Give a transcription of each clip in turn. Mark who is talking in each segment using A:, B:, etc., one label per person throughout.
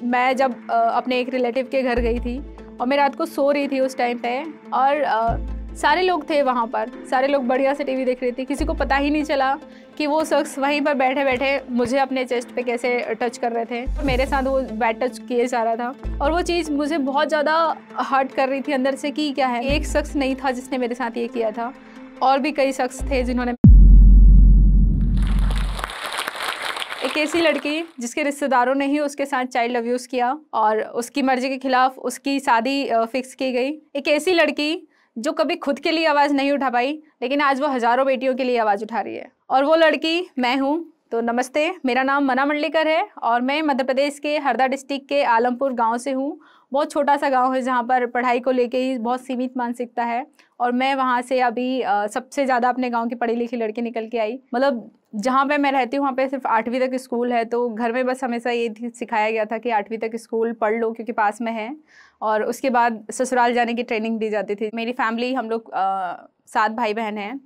A: मैं जब अपने एक रिलेटिव के घर गई थी और मैं रात को सो रही थी उस टाइम पे, और सारे लोग थे वहाँ पर, सारे लोग बढ़िया से टीवी देख रहे थे। किसी को पता ही नहीं चला कि वो शख्स वहीं पर बैठे बैठे मुझे अपने चेस्ट पे कैसे टच कर रहे थे। मेरे साथ वो बैड टच किए जा रहा था और वो चीज़ मुझे बहुत ज़्यादा हर्ट कर रही थी अंदर से कि क्या है, एक शख्स नहीं था जिसने मेरे साथ ये किया था, और भी कई शख्स थे जिन्होंने। एक ऐसी लड़की जिसके रिश्तेदारों ने ही उसके साथ चाइल्ड अब्यूज़ किया और उसकी मर्जी के खिलाफ उसकी शादी फिक्स की गई। एक ऐसी लड़की जो कभी खुद के लिए आवाज़ नहीं उठा पाई, लेकिन आज वो हज़ारों बेटियों के लिए आवाज़ उठा रही है, और वो लड़की मैं हूँ। तो नमस्ते, मेरा नाम मना मंडलेकर है और मैं मध्य प्रदेश के हरदा डिस्ट्रिक्ट के आलमपुर गांव से हूँ। बहुत छोटा सा गांव है जहाँ पर पढ़ाई को लेके ही बहुत सीमित मानसिकता है, और मैं वहाँ से अभी सबसे ज़्यादा अपने गांव की पढ़ी लिखी लड़की निकल के आई। मतलब जहाँ पे मैं रहती हूँ वहाँ पे सिर्फ 8वीं तक स्कूल है, तो घर में बस हमेशा ये सिखाया गया था कि 8वीं तक स्कूल पढ़ लो क्योंकि पास में है, और उसके बाद ससुराल जाने की ट्रेनिंग दी जाती थी। मेरी फैमिली, हम लोग 7 भाई बहन हैं,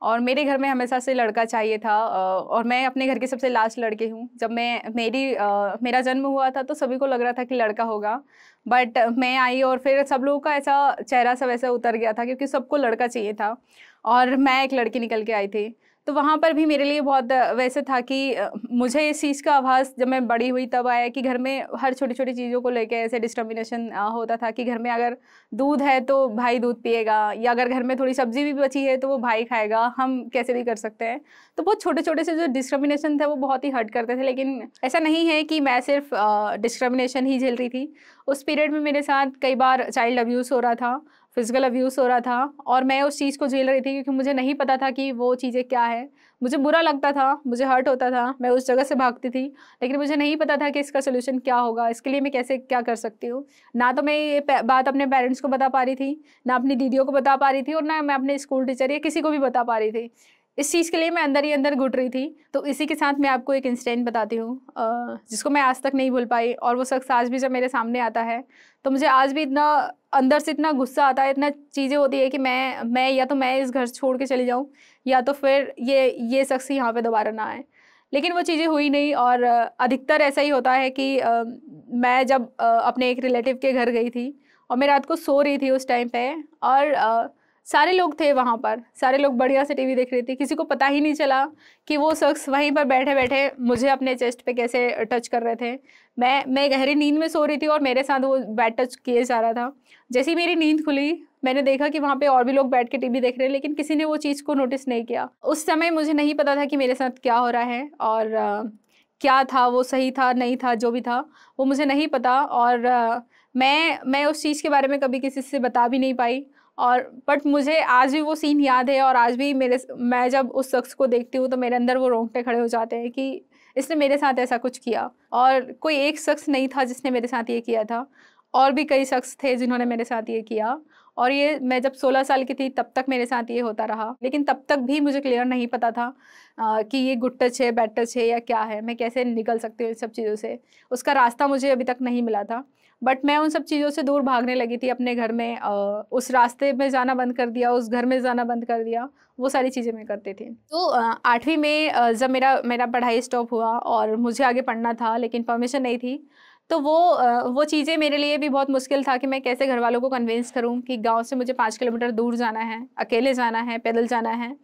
A: और मेरे घर में हमेशा से लड़का चाहिए था, और मैं अपने घर की सबसे लास्ट लड़की हूँ। जब मेरा जन्म हुआ था तो सभी को लग रहा था कि लड़का होगा, बट मैं आई और फिर सब लोगों का ऐसा चेहरा सा वैसा उतर गया था क्योंकि सबको लड़का चाहिए था, और मैं एक लड़की निकल के आई थी। तो वहाँ पर भी मेरे लिए बहुत वैसे था कि मुझे इस चीज़ का आभास जब मैं बड़ी हुई तब आया कि घर में हर छोटी छोटी चीज़ों को लेके ऐसे डिस्क्रिमिनेशन होता था कि घर में अगर दूध है तो भाई दूध पिएगा, या अगर घर में थोड़ी सब्जी भी बची है तो वो भाई खाएगा, हम कैसे भी कर सकते हैं। तो बहुत छोटे छोटे से जो डिस्क्रिमिनेशन थे वो बहुत ही हर्ट करते थे, लेकिन ऐसा नहीं है कि मैं सिर्फ डिस्क्रिमिनेशन ही झेल रही थी। उस पीरियड में मेरे साथ कई बार चाइल्ड अब्यूज़ हो रहा था, फिजिकल अब्यूज़ हो रहा था, और मैं उस चीज़ को झेल रही थी क्योंकि मुझे नहीं पता था कि वो चीज़ें क्या है। मुझे बुरा लगता था, मुझे हर्ट होता था, मैं उस जगह से भागती थी, लेकिन मुझे नहीं पता था कि इसका सॉल्यूशन क्या होगा, इसके लिए मैं कैसे क्या कर सकती हूँ। ना तो मैं ये बात अपने पेरेंट्स को बता पा रही थी, ना अपनी दीदियों को बता पा रही थी, और ना मैं अपने स्कूल टीचर या किसी को भी बता पा रही थी। इस चीज़ के लिए मैं अंदर ही अंदर घुट रही थी। तो इसी के साथ मैं आपको एक इंसिडेंट बताती हूँ जिसको मैं आज तक नहीं भूल पाई, और वो शख्स आज भी जब मेरे सामने आता है तो मुझे आज भी इतना अंदर से इतना गुस्सा आता है, इतना चीज़ें होती है कि मैं या तो मैं इस घर छोड़ के चली जाऊँ, या तो फिर ये शख्स यहाँ पे दोबारा ना आए। लेकिन वो चीज़ें हुई नहीं, और अधिकतर ऐसा ही होता है कि मैं जब अपने एक रिलेटिव के घर गई थी और मैं रात को सो रही थी उस टाइम पे, और सारे लोग थे वहाँ पर, सारे लोग बढ़िया से टीवी देख रहे थे। किसी को पता ही नहीं चला कि वो शख्स वहीं पर बैठे बैठे मुझे अपने चेस्ट पे कैसे टच कर रहे थे। मैं गहरी नींद में सो रही थी और मेरे साथ वो बैड टच किए जा रहा था। जैसे ही मेरी नींद खुली, मैंने देखा कि वहाँ पे और भी लोग बैठ के टीवी देख रहे हैं, लेकिन किसी ने वो चीज़ को नोटिस नहीं किया। उस समय मुझे नहीं पता था कि मेरे साथ क्या हो रहा है, और क्या था वो, सही था नहीं था, जो भी था वो मुझे नहीं पता, और मैं उस चीज़ के बारे में कभी किसी से बता भी नहीं पाई। और बट मुझे आज भी वो सीन याद है, और आज भी मैं जब उस शख्स को देखती हूँ तो मेरे अंदर वो रोंगटे खड़े हो जाते हैं कि इसने मेरे साथ ऐसा कुछ किया। और कोई एक शख्स नहीं था जिसने मेरे साथ ये किया था, और भी कई शख्स थे जिन्होंने मेरे साथ ये किया। और ये मैं जब 16 साल की थी तब तक मेरे साथ ये होता रहा, लेकिन तब तक भी मुझे क्लियर नहीं पता था कि ये गुड टच है, बैड टच है, या क्या है, मैं कैसे निकल सकती हूँ इन सब चीज़ों से। उसका रास्ता मुझे अभी तक नहीं मिला था, बट मैं उन सब चीज़ों से दूर भागने लगी थी अपने घर में। उस रास्ते में जाना बंद कर दिया, उस घर में जाना बंद कर दिया, वो सारी चीज़ें मैं करती थी। तो 8वीं में जब मेरा पढ़ाई स्टॉप हुआ और मुझे आगे पढ़ना था लेकिन परमिशन नहीं थी, तो वो चीज़ें मेरे लिए भी बहुत मुश्किल था कि मैं कैसे घर वालों को कन्विंस करूँ कि गाँव से मुझे 5 किलोमीटर दूर जाना है, अकेले जाना है, पैदल जाना है।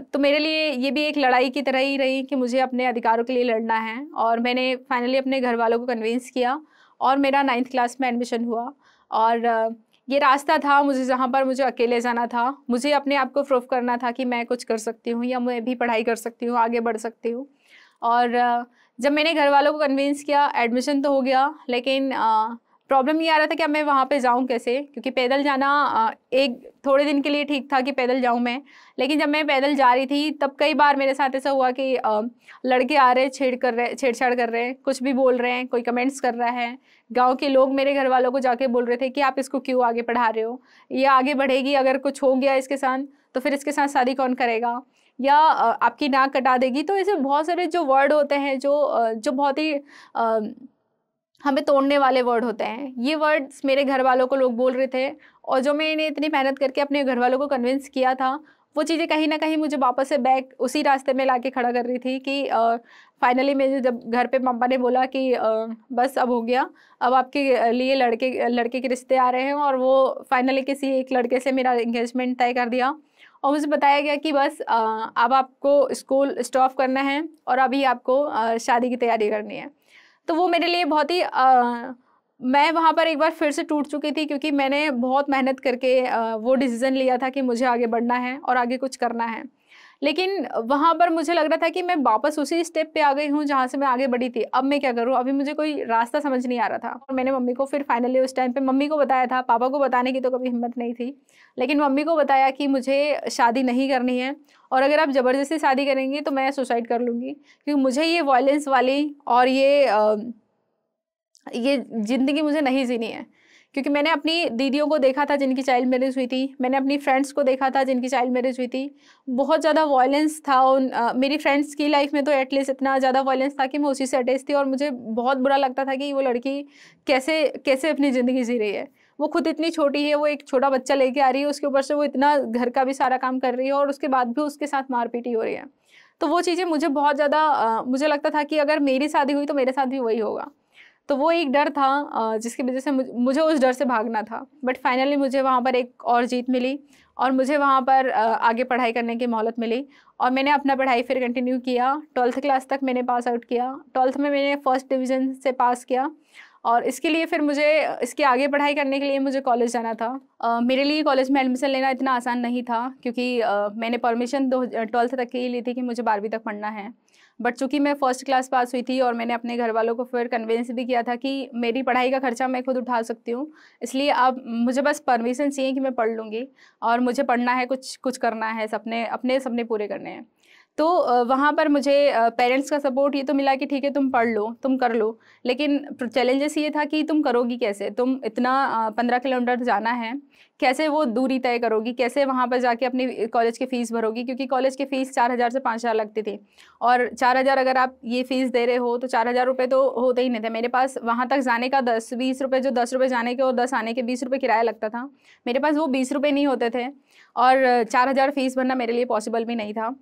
A: तो मेरे लिए ये भी एक लड़ाई की तरह ही रही कि मुझे अपने अधिकारों के लिए लड़ना है, और मैंने फाइनली अपने घर वालों को कन्विंस किया और मेरा 9th क्लास में एडमिशन हुआ। और ये रास्ता था मुझे, जहाँ पर मुझे अकेले जाना था, मुझे अपने आप को प्रूव करना था कि मैं कुछ कर सकती हूँ, या मैं भी पढ़ाई कर सकती हूँ, आगे बढ़ सकती हूँ। और जब मैंने घर वालों को कन्विंस किया, एडमिशन तो हो गया, लेकिन प्रॉब्लम ये आ रहा था कि अब मैं वहाँ पे जाऊँ कैसे, क्योंकि पैदल जाना एक थोड़े दिन के लिए ठीक था कि पैदल जाऊँ मैं, लेकिन जब मैं पैदल जा रही थी तब कई बार मेरे साथ ऐसा हुआ कि लड़के आ रहे, छेड़छाड़ कर रहे हैं, कुछ भी बोल रहे हैं, कोई कमेंट्स कर रहा है। गाँव के लोग मेरे घर वालों को जाके बोल रहे थे कि आप इसको क्यों आगे पढ़ा रहे हो, ये आगे बढ़ेगी, अगर कुछ हो गया इसके साथ तो फिर इसके साथ शादी कौन करेगा, या आपकी नाक कटा देगी। तो ऐसे बहुत सारे जो वर्ड होते हैं जो बहुत ही हमें तोड़ने वाले वर्ड होते हैं, ये वर्ड्स मेरे घर वालों को लोग बोल रहे थे, और जो मैंने इतनी मेहनत करके अपने घर वालों को कन्विंस किया था वो चीज़ें कहीं न कहीं मुझे वापस से बैक उसी रास्ते में लाके खड़ा कर रही थी कि फाइनली मुझे जब घर पे पापा ने बोला कि बस अब हो गया, अब आपके लिए लड़के के रिश्ते आ रहे हैं, और वो फाइनली किसी एक लड़के से मेरा एंगेजमेंट तय कर दिया। और मुझे बताया गया कि बस अब आपको स्कूल स्टॉप करना है और अभी आपको शादी की तैयारी करनी है। तो वो मेरे लिए बहुत ही मैं वहाँ पर एक बार फिर से टूट चुकी थी, क्योंकि मैंने बहुत मेहनत करके वो डिसीज़न लिया था कि मुझे आगे बढ़ना है और आगे कुछ करना है। लेकिन वहाँ पर मुझे लग रहा था कि मैं वापस उसी स्टेप पे आ गई हूँ जहाँ से मैं आगे बढ़ी थी। अब मैं क्या करूँ? अभी मुझे कोई रास्ता समझ नहीं आ रहा था। और मैंने मम्मी को फिर फाइनली उस टाइम पे मम्मी को बताया था, पापा को बताने की तो कभी हिम्मत नहीं थी। लेकिन मम्मी को बताया कि मुझे शादी नहीं करनी है, और अगर आप ज़बरदस्ती शादी करेंगी तो मैं सुसाइड कर लूँगी, क्योंकि मुझे ये वॉयलेंस वाली और ये ज़िंदगी मुझे नहीं जीनी है। क्योंकि मैंने अपनी दीदियों को देखा था जिनकी चाइल्ड मैरिज हुई थी, मैंने अपनी फ्रेंड्स को देखा था जिनकी चाइल्ड मैरिज हुई थी। बहुत ज़्यादा वॉयलेंस था मेरी फ्रेंड्स की लाइफ में, तो एटलीस्ट इतना ज़्यादा वॉयलेंस था कि मैं उसी से अटैच थी, और मुझे बहुत बुरा लगता था कि वो लड़की कैसे कैसे अपनी ज़िंदगी जी रही है। वो खुद इतनी छोटी है, वो एक छोटा बच्चा लेके आ रही है, उसके ऊपर से वो इतना घर का भी सारा काम कर रही है, और उसके बाद भी उसके साथ मारपीट हो रही है। तो वो चीज़ें मुझे बहुत ज़्यादा मुझे लगता था कि अगर मेरी शादी हुई तो मेरे साथ भी वही होगा। तो वो एक डर था जिसकी वज़ह से मुझे उस डर से भागना था। बट फाइनली मुझे वहाँ पर एक और जीत मिली, और मुझे वहाँ पर आगे पढ़ाई करने की मोहलत मिली, और मैंने अपना पढ़ाई फिर कंटिन्यू किया। 12th क्लास तक मैंने पास आउट किया। 12th में मैंने फर्स्ट डिवीज़न से पास किया, और इसके लिए फिर मुझे इसके आगे पढ़ाई करने के लिए मुझे कॉलेज जाना था। मेरे लिए कॉलेज में एडमिशन लेना इतना आसान नहीं था, क्योंकि मैंने परमिशन 12th तक की ही ली थी कि मुझे 12वीं तक पढ़ना है। बट चूँकि मैं फर्स्ट क्लास पास हुई थी, और मैंने अपने घर वालों को फिर कन्विंस भी किया था कि मेरी पढ़ाई का खर्चा मैं खुद उठा सकती हूँ, इसलिए अब मुझे बस परमिशन चाहिए कि मैं पढ़ लूँगी, और मुझे पढ़ना है, कुछ करना है, अपने सपने पूरे करने हैं। तो वहाँ पर मुझे पेरेंट्स का सपोर्ट ये तो मिला कि ठीक है, तुम पढ़ लो, तुम कर लो। लेकिन चैलेंजेस ये था कि तुम करोगी कैसे? तुम इतना 15 किलोमीटर जाना है, कैसे वो दूरी तय करोगी? कैसे वहाँ पर जाके अपनी कॉलेज की फ़ीस भरोगी? क्योंकि कॉलेज की फ़ीस 4000 से 5000 लगती थी, और 4000 अगर आप ये फ़ीस दे रहे हो तो 4000 रुपये तो होते ही नहीं थे। मेरे पास वहाँ तक जाने का 10-20 रुपये, जो 10 रुपये जाने के और 10 आने के 20 रुपये किराया लगता था, मेरे पास वो 20 रुपये नहीं होते थे, और 4000 फ़ीस भरना मेरे लिए पॉसिबल भी नहीं था।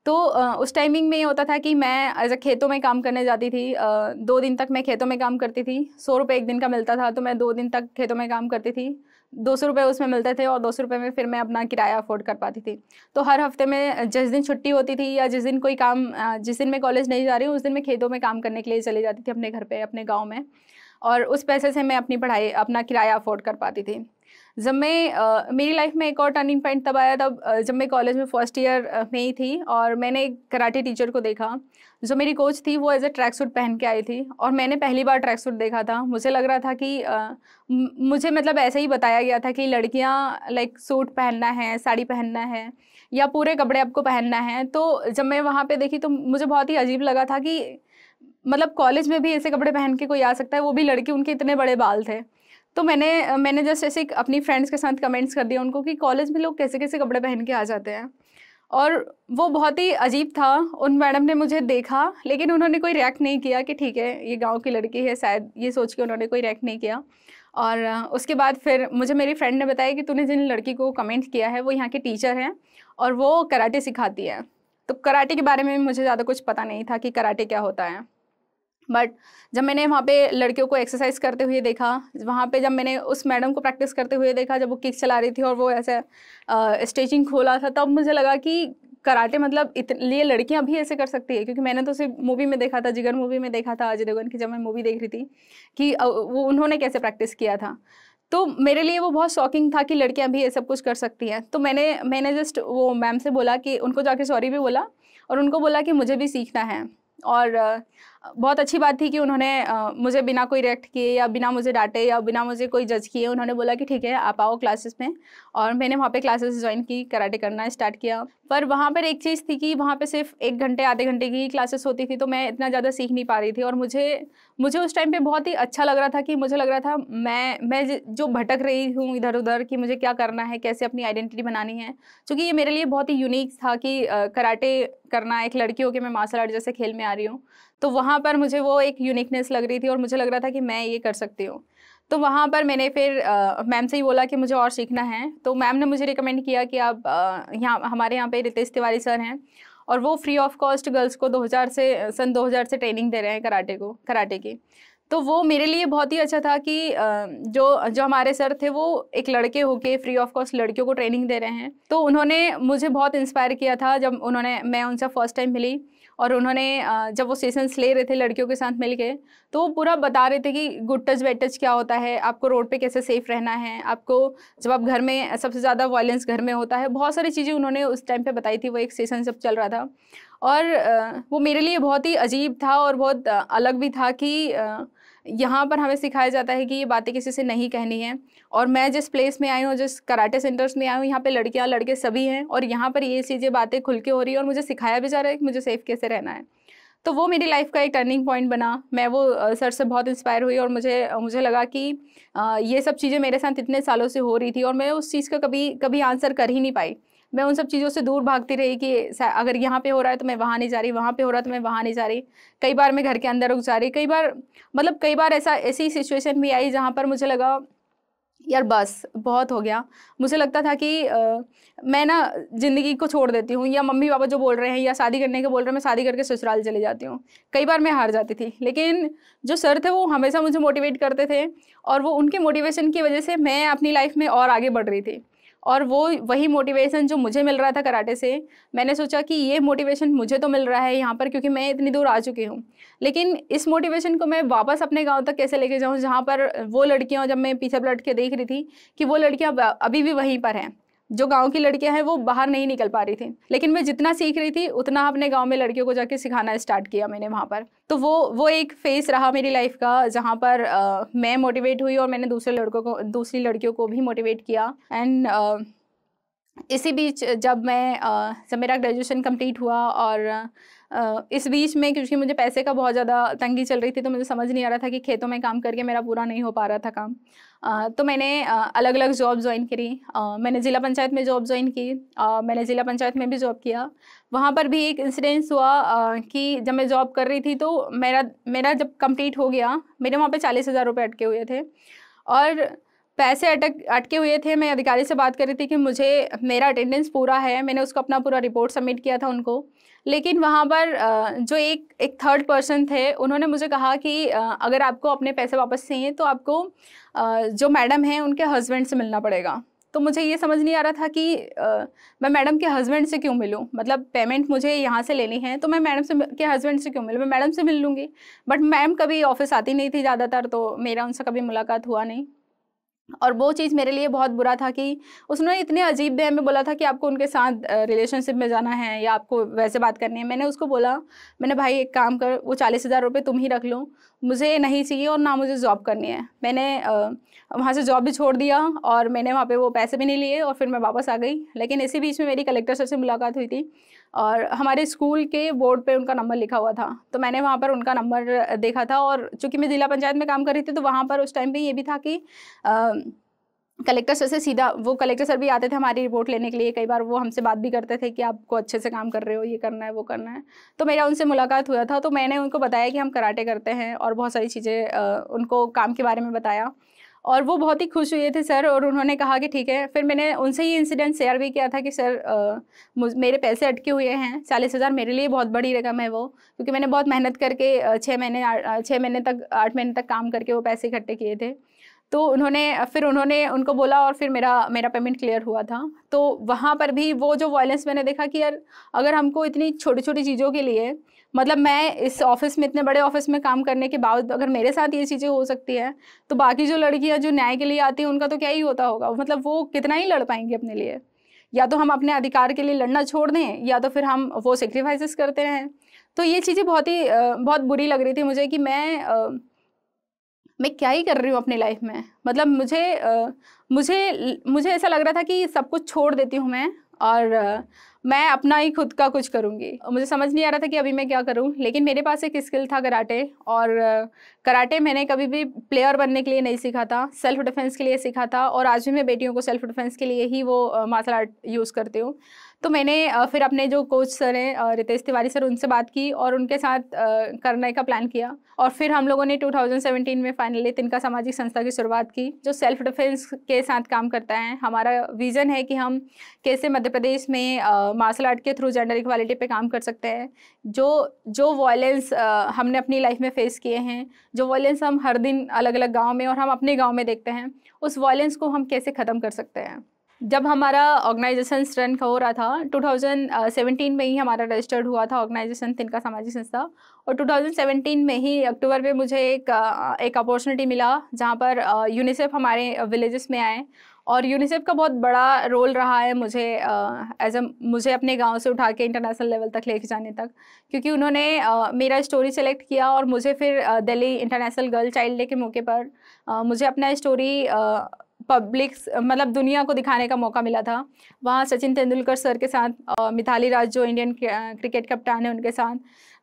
A: तो उस टाइमिंग में ये होता था कि मैं एज़ अ खेतों में काम करने जाती थी। 2 दिन तक मैं खेतों में काम करती थी। 100 रुपये 1 दिन का मिलता था, तो मैं 2 दिन तक खेतों में काम करती थी। 200 रुपये उसमें मिलते थे, और 200 रुपये में फिर मैं अपना किराया अफ़ोर्ड कर पाती थी। तो हर हफ़्ते में जिस दिन छुट्टी होती थी, या जिस दिन कोई काम जिस दिन मैं कॉलेज नहीं जा रही हूँ, उस दिन मैं खेतों में काम करने के लिए चली जाती थी अपने घर पे, अपने गाँव में, और उस पैसे से मैं अपना किराया अफ़ोर्ड कर पाती थी। जब मैं मेरी लाइफ में एक और टर्निंग पॉइंट तब आया, जब मैं कॉलेज में फर्स्ट ईयर में ही थी, और मैंने एक कराटे टीचर को देखा। जो मेरी कोच थी वो एज अ ट्रैक सूट पहन के आई थी, और मैंने पहली बार ट्रैक सूट देखा था। मुझे लग रहा था कि मुझे मतलब ऐसे ही बताया गया था कि लड़कियां लाइक सूट पहनना है, साड़ी पहनना है, या पूरे कपड़े आपको पहनना है। तो जब मैं वहाँ पे देखी तो मुझे बहुत ही अजीब लगा था कि मतलब कॉलेज में भी ऐसे कपड़े पहन के कोई आ सकता है, वो भी लड़की, उनके इतने बड़े बाल थे। तो मैंने जस्ट ऐसे अपनी फ्रेंड्स के साथ कमेंट्स कर दिया उनको कि कॉलेज में लोग कैसे-कैसे कपड़े पहन के आ जाते हैं। और वो बहुत ही अजीब था। उन मैडम ने मुझे देखा, लेकिन उन्होंने कोई रिएक्ट नहीं किया कि ठीक है, ये गाँव की लड़की है शायद, ये सोच के उन्होंने कोई रिएक्ट नहीं किया। और उसके बाद फिर मुझे मेरी फ्रेंड ने बताया कि तूने जिन लड़की को कमेंट किया है, वो यहाँ की टीचर हैं, और वो कराटे सिखाती है। तो कराटे के बारे में मुझे ज़्यादा कुछ पता नहीं था कि कराटे क्या होता है। बट जब मैंने वहाँ पे लड़कियों को एक्सरसाइज करते हुए देखा, वहाँ पे जब मैंने उस मैडम को प्रैक्टिस करते हुए देखा, जब वो किक चला रही थी और वो ऐसे स्ट्रेचिंग खोला था, तब मुझे लगा कि कराटे मतलब ये लड़कियां भी ऐसे कर सकती है। क्योंकि मैंने तो सिर्फ मूवी में देखा था, जिगर मूवी में देखा था अजय देवगन की, जब मैं मूवी देख रही थी कि वो उन्होंने कैसे प्रैक्टिस किया था। तो मेरे लिए वो बहुत शॉकिंग था कि लड़कियां भी ये सब कुछ कर सकती हैं। तो मैंने जस्ट वो मैम से बोला कि उनको जाके सॉरी भी बोला, और उनको बोला कि मुझे भी सीखना है। और बहुत अच्छी बात थी कि उन्होंने मुझे बिना कोई रिएक्ट किए, या बिना मुझे डांटे, या बिना मुझे कोई जज किए, उन्होंने बोला कि ठीक है, आप आओ क्लासेस में। और मैंने वहाँ पे क्लासेस ज्वाइन की, कराटे करना स्टार्ट किया। पर वहाँ पर एक चीज़ थी कि वहाँ पे सिर्फ 1 घंटे आधे घंटे की क्लासेस होती थी, तो मैं इतना ज़्यादा सीख नहीं पा रही थी। और मुझे उस टाइम पे बहुत ही अच्छा लग रहा था कि मुझे लग रहा था मैं जो भटक रही हूँ इधर उधर, कि मुझे क्या करना है, कैसे अपनी आइडेंटिटी बनानी है। क्योंकि ये मेरे लिए बहुत ही यूनिक था कि कराटे करना, एक लड़की होकर मैं मार्शल आर्ट जैसे खेल में आ रही हूँ। तो वहाँ पर मुझे वो एक यूनिकनेस लग रही थी, और मुझे लग रहा था कि मैं ये कर सकती हूँ। तो वहाँ पर मैंने फिर मैम से ही बोला कि मुझे और सीखना है। तो मैम ने मुझे रिकमेंड किया कि आप यहाँ हमारे यहाँ पे रितेश तिवारी सर हैं और वो फ्री ऑफ कॉस्ट गर्ल्स को सन 2000 से ट्रेनिंग दे रहे हैं कराटे की। तो वो मेरे लिए बहुत ही अच्छा था कि जो हमारे सर थे वो एक लड़के होके फ्री ऑफ कॉस्ट लड़कियों को ट्रेनिंग दे रहे हैं। तो उन्होंने मुझे बहुत इंस्पायर किया था जब मैं उनसे फर्स्ट टाइम मिली और उन्होंने जब वो सेशंस ले रहे थे लड़कियों के साथ मिल के, तो वो पूरा बता रहे थे कि गुड टच बैड टच क्या होता है, आपको रोड पे कैसे सेफ रहना है, आपको जब आप घर में सबसे ज़्यादा वायलेंस घर में होता है, बहुत सारी चीज़ें उन्होंने उस टाइम पे बताई थी। वो एक सेशन जब चल रहा था और वो मेरे लिए बहुत ही अजीब था और बहुत अलग भी था कि यहाँ पर हमें सिखाया जाता है कि ये बातें किसी से नहीं कहनी है। और मैं जिस प्लेस में आई हूँ, जिस कराटे सेंटर्स में आई हूँ, यहाँ पे लड़कियाँ लड़के सभी हैं और यहाँ पर ये चीज़ें बातें खुल के हो रही है और मुझे सिखाया भी जा रहा है कि मुझे सेफ कैसे रहना है। तो वो मेरी लाइफ का एक टर्निंग पॉइंट बना। मैं वो सर से बहुत इंस्पायर हुई और मुझे लगा कि ये सब चीज़ें मेरे साथ इतने सालों से हो रही थी और मैं उस चीज़ का कभी आंसर कर ही नहीं पाई। मैं उन सब चीज़ों से दूर भागती रही कि अगर यहाँ पे हो रहा है तो मैं वहाँ नहीं जा रही, वहाँ पे हो रहा है तो मैं वहाँ नहीं जा रही। कई बार मैं घर के अंदर रुक जा रही, कई बार ऐसी सिचुएशन भी आई जहाँ पर मुझे लगा यार बस बहुत हो गया। मुझे लगता था कि मैं ना ज़िंदगी को छोड़ देती हूँ, या मम्मी पापा जो बोल रहे हैं या शादी करने के बोल रहे हैं, मैं शादी करके ससुराल चली जाती हूँ। कई बार मैं हार जाती थी, लेकिन जो सर थे वो हमेशा मुझे मोटिवेट करते थे और वो उनके मोटिवेशन की वजह से मैं अपनी लाइफ में और आगे बढ़ रही थी। और वही मोटिवेशन जो मुझे मिल रहा था कराटे से, मैंने सोचा कि ये मोटिवेशन मुझे तो मिल रहा है यहाँ पर क्योंकि मैं इतनी दूर आ चुकी हूँ, लेकिन इस मोटिवेशन को मैं वापस अपने गांव तक कैसे लेके जाऊँ जहाँ पर वो लड़कियाँ, जब मैं पीछे पलट के देख रही थी कि वो लड़कियाँ अभी भी वहीं पर हैं। जो गांव की लड़कियां हैं वो बाहर नहीं निकल पा रही थी, लेकिन मैं जितना सीख रही थी उतना अपने गांव में लड़कियों को जाके सिखाना स्टार्ट किया मैंने वहाँ पर। तो वो एक फेस रहा मेरी लाइफ का जहाँ पर मैं मोटिवेट हुई और मैंने दूसरी लड़कियों को भी मोटिवेट किया। एंड इसी बीच जब मेरा ग्रेजुएशन कंप्लीट हुआ और इस बीच में क्योंकि मुझे पैसे का बहुत ज़्यादा तंगी चल रही थी, तो मुझे समझ नहीं आ रहा था कि खेतों में काम करके मेरा पूरा नहीं हो पा रहा था काम। तो मैंने अलग अलग जॉब ज्वाइन करी। मैंने ज़िला पंचायत में जॉब ज्वाइन की, मैंने ज़िला पंचायत में भी जॉब किया। वहाँ पर भी एक इंसिडेंस हुआ कि जब मैं जॉब कर रही थी तो मेरा जब कंप्लीट हो गया, मेरे वहाँ पे 40,000 रुपये अटके हुए थे और पैसे अटके हुए थे। मैं अधिकारी से बात कर रही थी कि मेरा अटेंडेंस पूरा है, मैंने उसको अपना पूरा रिपोर्ट सबमिट किया था उनको। लेकिन वहाँ पर जो एक थर्ड पर्सन थे, उन्होंने मुझे कहा कि अगर आपको अपने पैसे वापस चाहिए तो आपको जो मैडम हैं उनके हस्बैंड से मिलना पड़ेगा। तो मुझे ये समझ नहीं आ रहा था कि मैं मैडम के हस्बैंड से क्यों मिलूं, मतलब पेमेंट मुझे यहाँ से लेनी है तो मैं मैडम के हस्बैंड से क्यों मिलूं, मैं मैडम से मिल लूँगी। बट मैम कभी ऑफिस आती नहीं थी ज़्यादातर, तो मेरा उनसे कभी मुलाकात हुआ नहीं। और वो चीज़ मेरे लिए बहुत बुरा था कि उसने इतने अजीब वे में बोला था कि आपको उनके साथ रिलेशनशिप में जाना है या आपको वैसे बात करनी है। मैंने उसको बोला, मैंने भाई एक काम कर, वो 40,000 रुपये तुम ही रख लो, मुझे नहीं चाहिए और ना मुझे जॉब करनी है। मैंने वहाँ से जॉब भी छोड़ दिया और मैंने वहाँ पे वो पैसे भी नहीं लिए और फिर मैं वापस आ गई। लेकिन इसी बीच में मेरी कलेक्टर सर से मुलाकात हुई थी और हमारे स्कूल के बोर्ड पे उनका नंबर लिखा हुआ था, तो मैंने वहाँ पर उनका नंबर देखा था। और चूँकि मैं ज़िला पंचायत में काम कर रही थी, तो वहाँ पर उस टाइम पे ये भी था कि कलेक्टर सर से सीधा, वो कलेक्टर सर भी आते थे हमारी रिपोर्ट लेने के लिए। कई बार वो हमसे बात भी करते थे कि आपको अच्छे से काम कर रहे हो, ये करना है वो करना है। तो मेरा उनसे मुलाकात हुआ था, तो मैंने उनको बताया कि हम कराटे करते हैं और बहुत सारी चीज़ें उनको काम के बारे में बताया और वो बहुत ही खुश हुए थे सर। और उन्होंने कहा कि ठीक है। फिर मैंने उनसे ये इंसिडेंट शेयर भी किया था कि सर मेरे पैसे अटके हुए हैं, 40,000 मेरे लिए बहुत बड़ी रकम है वो, क्योंकि मैंने बहुत मेहनत करके 6 महीने तक 8 महीने तक काम करके वो पैसे इकट्ठे किए थे। तो उन्होंने उनको बोला और फिर मेरा पेमेंट क्लियर हुआ था। तो वहाँ पर भी वो जो वायलेंस मैंने देखा कि यार अगर हमको इतनी छोटी छोटी चीज़ों के लिए, मतलब मैं इस ऑफिस में, इतने बड़े ऑफिस में काम करने के बावजूद अगर मेरे साथ ये चीज़ें हो सकती है, तो बाकी जो लड़कियां जो न्याय के लिए आती हैं उनका तो क्या ही होता होगा। मतलब वो कितना ही लड़ पाएंगी अपने लिए। या तो हम अपने अधिकार के लिए लड़ना छोड़ दें या तो फिर हम वो सेक्रीफाइसेस करते हैं। तो ये चीज़ें बहुत बुरी लग रही थी मुझे कि मैं क्या ही कर रही हूँ अपनी लाइफ में। मतलब मुझे ऐसा लग रहा था कि सब कुछ छोड़ देती हूँ मैं और मैं अपना ही खुद का कुछ करूँगी। मुझे समझ नहीं आ रहा था कि अभी मैं क्या करूँ। लेकिन मेरे पास एक स्किल था कराटे, और कराटे मैंने कभी भी प्लेयर बनने के लिए नहीं सीखा था, सेल्फ डिफेंस के लिए सीखा था। और आज भी मैं बेटियों को सेल्फ डिफेंस के लिए ही वो मार्शल आर्ट यूज़ करती हूँ। तो मैंने फिर अपने जो कोच सर हैं रितेश तिवारी सर, उनसे बात की और उनके साथ करने का प्लान किया। और फिर हम लोगों ने 2017 में फाइनली तिनका सामाजिक संस्था की शुरुआत की, जो सेल्फ डिफेंस के साथ काम करता है। हमारा विज़न है कि हम कैसे मध्य प्रदेश में मार्शल आर्ट के थ्रू जेंडर इक्वालिटी पे काम कर सकते हैं। जो वायलेंस हमने अपनी लाइफ में फेस किए हैं, जो वायलेंस हम हर दिन अलग अलग गाँव में और हम अपने गाँव में देखते हैं, उस वायलेंस को हम कैसे ख़त्म कर सकते हैं। जब हमारा ऑर्गेनाइजेशन रन हो रहा था 2017 में ही हमारा रजिस्टर्ड हुआ था ऑर्गेनाइजेशन तिनका सामाजिक संस्था। और 2017 में ही अक्टूबर में मुझे एक अपॉर्चुनिटी मिला, जहाँ पर यूनिसेफ हमारे विलेजेस में आए। और यूनिसेफ का बहुत बड़ा रोल रहा है मुझे अपने गांव से उठा के इंटरनेशनल लेवल तक लेके जाने तक, क्योंकि उन्होंने मेरा स्टोरी सेलेक्ट किया और मुझे फिर Delhi international girl child day के मौके पर मुझे अपना स्टोरी पब्लिक मतलब दुनिया को दिखाने का मौका मिला था। वहाँ सचिन तेंदुलकर सर के साथ, मिताली राज जो इंडियन क्रिकेट कप्तान है, उनके साथ,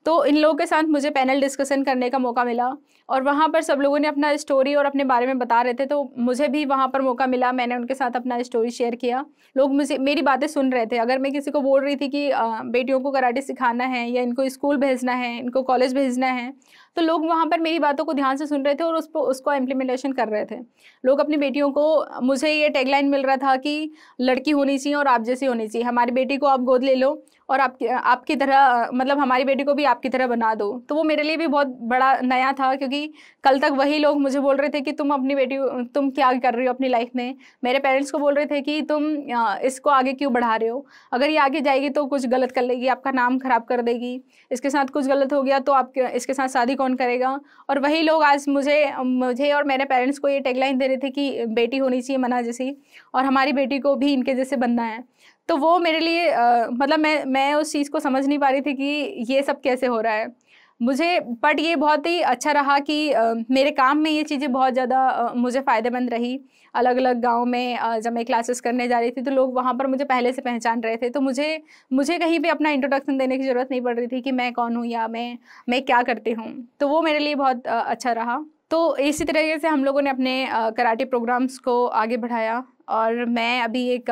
A: तो इन लोगों के साथ मुझे पैनल डिस्कशन करने का मौका मिला। और वहाँ पर सब लोगों ने अपना स्टोरी और अपने बारे में बता रहे थे, तो मुझे भी वहाँ पर मौका मिला। मैंने उनके साथ अपना स्टोरी शेयर किया। लोग मेरी बातें सुन रहे थे। अगर मैं किसी को बोल रही थी कि बेटियों को कराटे सिखाना है या इनको स्कूल भेजना है, इनको कॉलेज भेजना है, तो लोग वहाँ पर मेरी बातों को ध्यान से सुन रहे थे और उसको इम्प्लीमेंटेशन कर रहे थे। लोग अपनी बेटियों को, मुझे ये टैगलाइन मिल रहा था कि लड़की होनी चाहिए और आप जैसी होनी चाहिए। हमारी बेटी को आप गोद ले लो और आपकी तरह, मतलब हमारी बेटी को भी आपकी तरह बना दो। तो वो मेरे लिए भी बहुत बड़ा नया था, क्योंकि कल तक वही लोग मुझे बोल रहे थे कि तुम क्या कर रही हो अपनी लाइफ में। मेरे पेरेंट्स को बोल रहे थे कि तुम इसको आगे क्यों बढ़ा रहे हो, अगर ये आगे जाएगी तो कुछ गलत कर लेगी, आपका नाम खराब कर देगी, इसके साथ कुछ गलत हो गया तो आप इसके साथ शादी कौन करेगा। और वही लोग आज मुझे और मेरे पेरेंट्स को ये टैगलाइन दे रहे थे कि बेटी होनी चाहिए मना जैसी, और हमारी बेटी को भी इनके जैसे बनना है। तो वो मेरे लिए मतलब मैं उस चीज़ को समझ नहीं पा रही थी कि ये सब कैसे हो रहा है मुझे। बट ये बहुत ही अच्छा रहा कि मेरे काम में ये चीज़ें बहुत ज़्यादा मुझे फ़ायदेमंद रही। अलग अलग गांव में जब मैं क्लासेस करने जा रही थी तो लोग वहाँ पर मुझे पहले से पहचान रहे थे, तो मुझे कहीं पे अपना इंट्रोडक्शन देने की ज़रूरत नहीं पड़ रही थी कि मैं कौन हूँ या मैं क्या करती हूँ। तो वो मेरे लिए बहुत अच्छा रहा। तो इसी तरीके से हम लोगों ने अपने कराटे प्रोग्राम्स को आगे बढ़ाया। और मैं अभी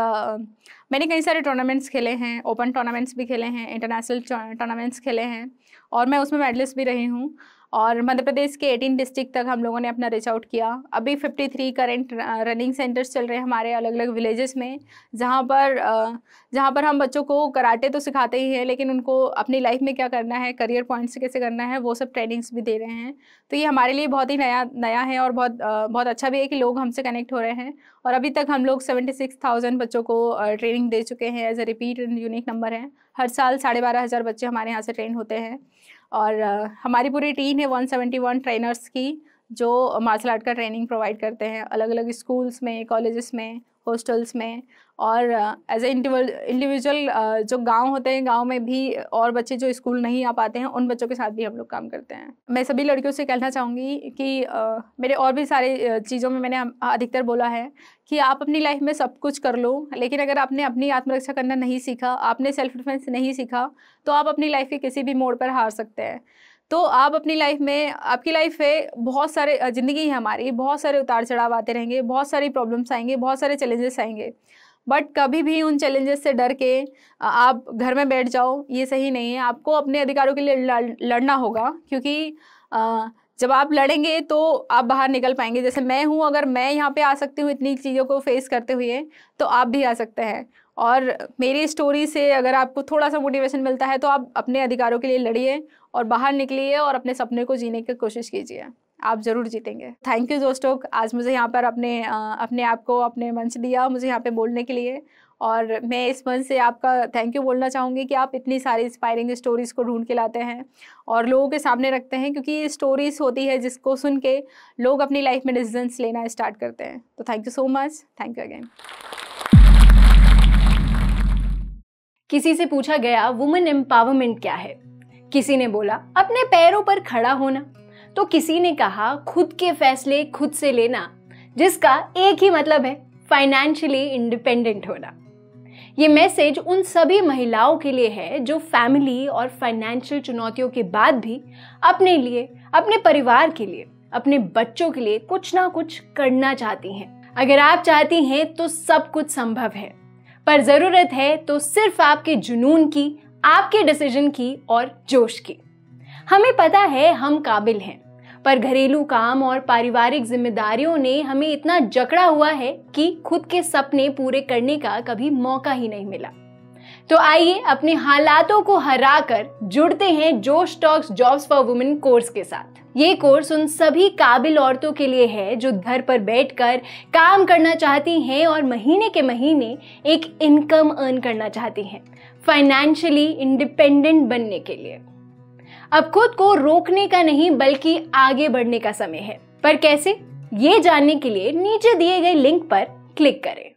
A: मैंने कई सारे टूर्नामेंट्स खेले हैं, ओपन टूर्नामेंट्स भी खेले हैं, इंटरनेशनल टूर्नामेंट्स खेले हैं, और मैं उसमें मेडलिस्ट भी रही हूँ। और मध्य प्रदेश के 18 डिस्ट्रिक्ट तक हम लोगों ने अपना रीच आउट किया। अभी 53 करेंट रनिंग सेंटर्स चल रहे हैं हमारे अलग अलग विलेजेस में, जहाँ पर हम बच्चों को कराटे तो सिखाते ही हैं, लेकिन उनको अपनी लाइफ में क्या करना है, करियर पॉइंट्स कैसे करना है, वो सब ट्रेनिंग्स भी दे रहे हैं। तो ये हमारे लिए बहुत ही नया है और बहुत अच्छा भी है कि लोग हमसे कनेक्ट हो रहे हैं। और अभी तक हम लोग 76,000 बच्चों को ट्रेनिंग दे चुके हैं। As a repeat and unique number है। हर साल 12,500 बच्चे हमारे यहाँ से ट्रेन होते हैं। और हमारी पूरी टीम है 171 ट्रेनर्स की, जो मार्शल आर्ट का ट्रेनिंग प्रोवाइड करते हैं अलग अलग स्कूल्स में, कॉलेजेस में, हॉस्टल्स में। और एज ए इंडिविजुअल जो गांव होते हैं, गांव में भी और बच्चे जो स्कूल नहीं आ पाते हैं, उन बच्चों के साथ भी हम लोग काम करते हैं। मैं सभी लड़कियों से कहना चाहूँगी कि मेरे और भी सारे चीज़ों में मैंने अधिकतर बोला है कि आप अपनी लाइफ में सब कुछ कर लो, लेकिन अगर आपने अपनी आत्मरक्षा करना नहीं सीखा, आपने सेल्फ डिफेंस नहीं सीखा, तो आप अपनी लाइफ के किसी भी मोड़ पर हार सकते हैं। तो आप अपनी लाइफ में, आपकी लाइफ है बहुत सारे, ज़िंदगी है हमारी, बहुत सारे उतार चढ़ाव आते रहेंगे, बहुत सारी प्रॉब्लम्स आएंगे, बहुत सारे चैलेंजेस आएंगे। बट कभी भी उन चैलेंजेस से डर के आप घर में बैठ जाओ, ये सही नहीं है। आपको अपने अधिकारों के लिए लड़ना होगा, क्योंकि जब आप लड़ेंगे तो आप बाहर निकल पाएंगे। जैसे मैं हूँ, अगर मैं यहाँ पे आ सकती हूँ इतनी चीज़ों को फेस करते हुए, तो आप भी आ सकते हैं। और मेरी स्टोरी से अगर आपको थोड़ा सा मोटिवेशन मिलता है, तो आप अपने अधिकारों के लिए लड़िए और बाहर निकलिए और अपने सपने को जीने की कोशिश कीजिए। आप ज़रूर जीतेंगे। थैंक यू दोस्तों, आज मुझे यहाँ पर अपने आप को अपने मंच दिया, मुझे यहाँ पे बोलने के लिए। और मैं इस मंच से आपका थैंक यू बोलना चाहूँगी कि आप इतनी सारी इंस्पायरिंग स्टोरीज़ को ढूंढ के लाते हैं और लोगों के सामने रखते हैं, क्योंकि ये स्टोरीज़ होती है जिसको सुन के लोग अपनी लाइफ में डिसीजंस लेना स्टार्ट करते हैं। तो thank you so much, thank you again.
B: किसी से पूछा गया वुमेन एम्पावरमेंट क्या है। किसी ने बोला अपने पैरों पर खड़ा होना, तो किसी ने कहा खुद के फैसले खुद से लेना, जिसका एक ही मतलब है फाइनेंशियली इंडिपेंडेंट होना। ये मैसेज उन सभी महिलाओं के लिए है जो फैमिली और फाइनेंशियल चुनौतियों के बाद भी अपने लिए, अपने परिवार के लिए, अपने बच्चों के लिए कुछ ना कुछ करना चाहती हैं। अगर आप चाहती हैं तो सब कुछ संभव है। पर जरूरत है तो सिर्फ आपके जुनून की, आपके डिसीजन की और जोश की। हमें पता है हम काबिल हैं, पर घरेलू काम और पारिवारिक जिम्मेदारियों ने हमें इतना जकड़ा हुआ है कि खुद के सपने पूरे करने का कभी मौका ही नहीं मिला। तो आइए अपने हालातों को हराकर जुड़ते हैं जोश talks jobs for women course के साथ। ये कोर्स उन सभी काबिल औरतों के लिए है जो घर पर बैठकर काम करना चाहती हैं और महीने के महीने एक इनकम अर्न करना चाहती हैं, फाइनेंशियली इंडिपेंडेंट बनने के लिए। अब खुद को रोकने का नहीं बल्कि आगे बढ़ने का समय है। पर कैसे, ये जानने के लिए नीचे दिए गए लिंक पर क्लिक करें।